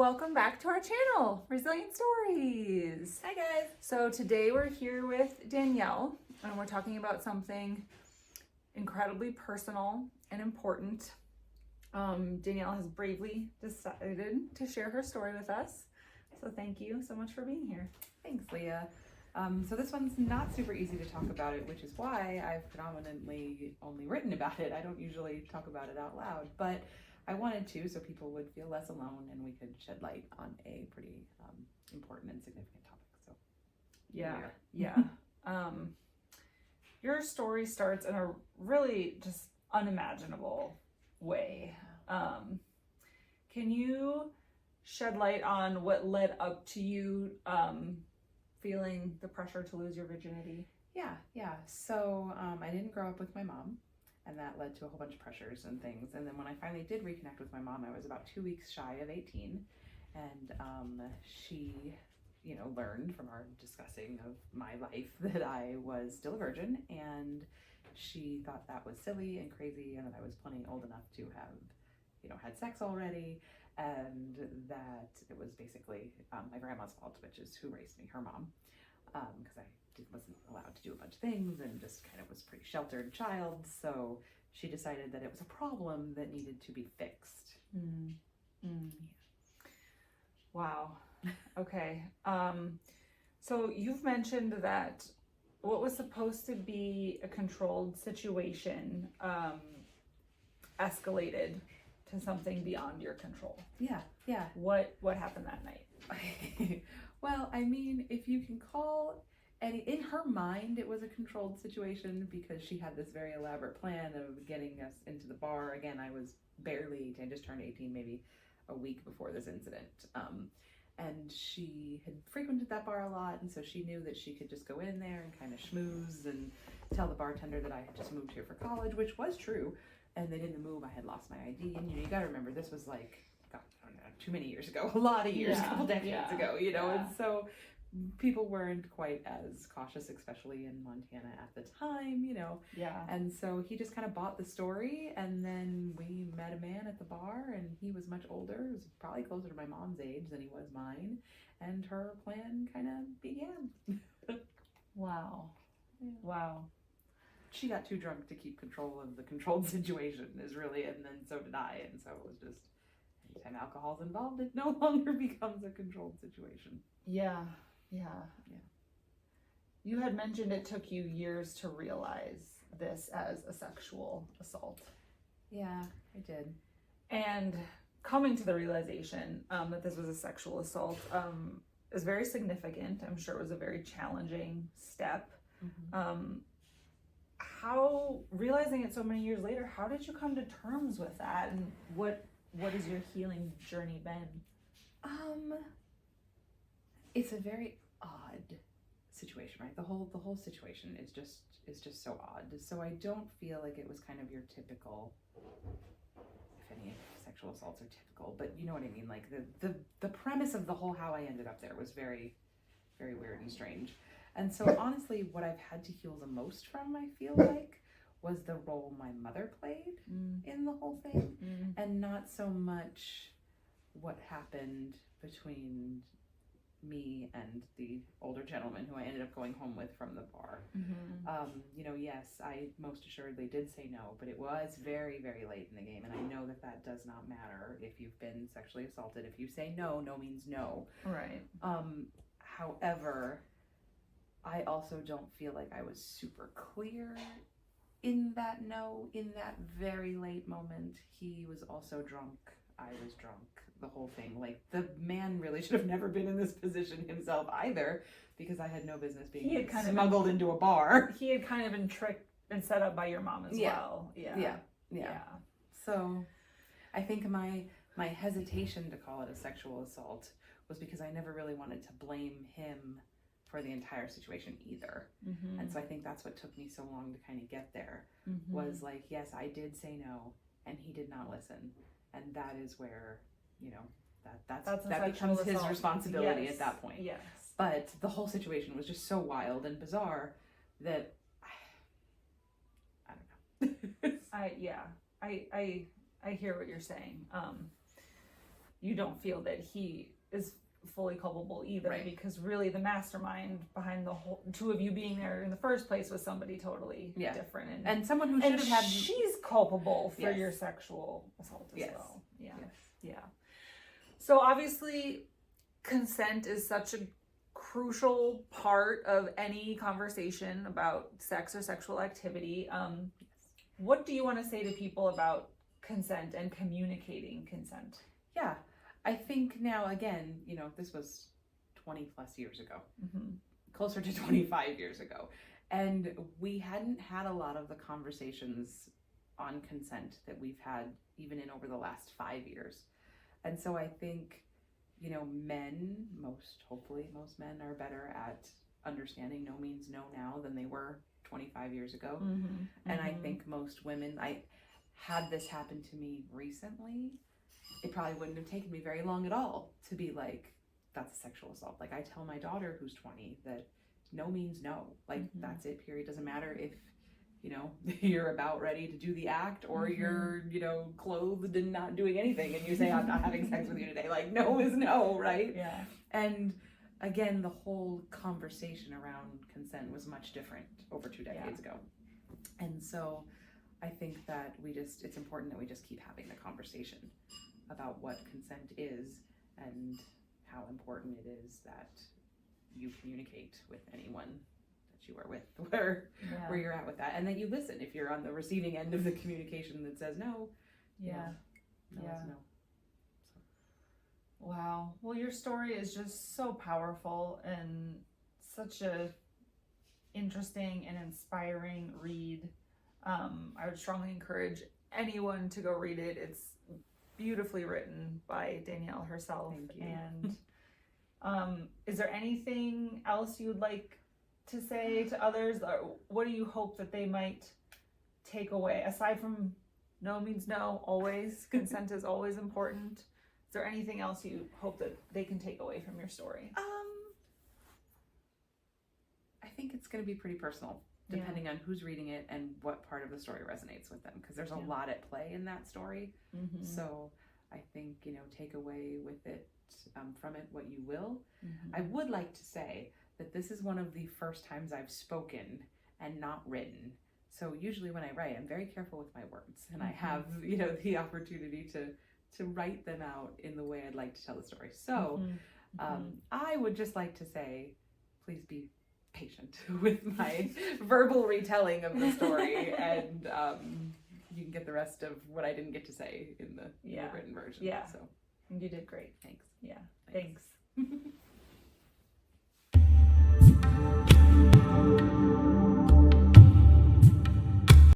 welcome back to our channel, Resilient Stories. Hi guys. So today we're here with Danielle and we're talking about something incredibly personal and important. Danielle has bravely decided to share her story with us. So thank you so much for being here. Thanks, Leah. So this one's not super easy to talk about it, which is why I've predominantly only written about it. I don't usually talk about it out loud, but I wanted to so people would feel less alone and we could shed light on a pretty important and significant topic. So your story starts in a really just unimaginable way. Can you shed light on what led up to you feeling the pressure to lose your virginity? Yeah. So I didn't grow up with my mom, and that led to a whole bunch of pressures and things. And then when I finally did reconnect with my mom, I was about 2 weeks shy of 18, and she, learned from our discussing of my life that I was still a virgin, and she thought that was silly and crazy, and that I was plenty old enough to have, had sex already, and that it was basically my grandma's fault, which is who raised me, her mom, because I wasn't allowed to do a bunch of things and just kind of was a pretty sheltered child. So she decided that it was a problem that needed to be fixed. Wow. Okay. So you've mentioned that what was supposed to be a controlled situation escalated to something beyond your control. Yeah. What happened that night? Well, I mean, if you can call in her mind, it was a controlled situation because she had this very elaborate plan of getting us into the bar. Again, I was barely 18, just turned 18 maybe a week before this incident. And she had frequented that bar a lot, and so she knew that she could just go in there and kind of schmooze and tell the bartender that I had just moved here for college, which was true. And then in the move, I had lost my ID. And you gotta remember, this was like, God, I don't know, too many years ago, a lot of years, a couple decades ago, and so people weren't quite as cautious, especially in Montana at the time, And so he just kind of bought the story, and then we met a man at the bar, and he was much older. He was probably closer to my mom's age than he was mine, and her plan kind of began. Wow. She got too drunk to keep control of the controlled situation and then so did I, and so it was just, anytime alcohol's involved, it no longer becomes a controlled situation. Yeah. You had mentioned it took you years to realize this as a sexual assault. Yeah, I did. And coming to the realization that this was a sexual assault is very significant. I'm sure it was a very challenging step. Mm-hmm. How, realizing it so many years later, how did you come to terms with that, and what has your healing journey been? It's a very odd situation, right? The whole situation is just so odd. So I don't feel like it was kind of your typical, if any sexual assaults are typical, but you know what I mean? Like the premise of the whole how I ended up there was very, very weird and strange. And so honestly, what I've had to heal the most from, I feel like, was the role my mother played in the whole thing, and not so much what happened between me and the older gentleman who I ended up going home with from the bar. Yes, I most assuredly did say no, but it was very, very late in the game, and I know that does not matter if you've been sexually assaulted. If you say no, no means no. Right. However, I also don't feel like I was super clear in that very late moment. He was also drunk. I was drunk. The whole thing. Like, the man really should have never been in this position himself either, because I had no business being smuggled into a bar. He had kind of been tricked and set up by your mom as well. Yeah. So I think my hesitation to call it a sexual assault was because I never really wanted to blame him for the entire situation either. And so I think that's what took me so long to kind of get there, was like, yes, I did say no, and he did not listen. And that is where, that becomes his responsibility at that point. Yes. But the whole situation was just so wild and bizarre that I don't know. I hear what you're saying. you don't feel that he is fully culpable either, Right. because really the mastermind behind the whole two of you being there in the first place was somebody totally different, and someone who should have had. She's culpable for Yes. your sexual assault as Yes. well. Yeah. Yes. Yeah. So obviously consent is such a crucial part of any conversation about sex or sexual activity. What do you want to say to people about consent and communicating consent? Yeah, I think now, again, this was 20 plus years ago, closer to 25 years ago. And we hadn't had a lot of the conversations on consent that we've had even in over the last 5 years. And so I think, hopefully most men are better at understanding no means no now than they were 25 years ago. And I think most women, I had this happen to me recently, it probably wouldn't have taken me very long at all to be like, that's a sexual assault. Like, I tell my daughter who's 20 that no means no. Like, that's it, period. Doesn't matter if, you're about ready to do the act or you're, clothed and not doing anything and you say, I'm not having sex with you today. Like, no is no, right? Yeah. And again, the whole conversation around consent was much different over 2 decades ago. And so I think that it's important that we just keep having the conversation about what consent is and how important it is that you communicate with anyone that you are with, where you're at with that, and that you listen if you're on the receiving end of the communication that says no. No is no. Wow. Well, your story is just so powerful and such a interesting and inspiring read. I would strongly encourage anyone to go read it. It's beautifully written by Danielle herself. Thank you. And is there anything else you'd like to say to others? Or what do you hope that they might take away, aside from no means no, always consent is always important? Is there anything else you hope that they can take away from your story? I think it's going to be pretty personal, depending on who's reading it and what part of the story resonates with them, because there's a lot at play in that story. So I think, take away with it, from it what you will. I would like to say that this is one of the first times I've spoken and not written. So usually when I write, I'm very careful with my words, and I have, the opportunity to write them out in the way I'd like to tell the story. So I would just like to say, please be patient with my verbal retelling of the story, and you can get the rest of what I didn't get to say in the written version. Yeah. So you did great. thanks. Yeah. Thanks.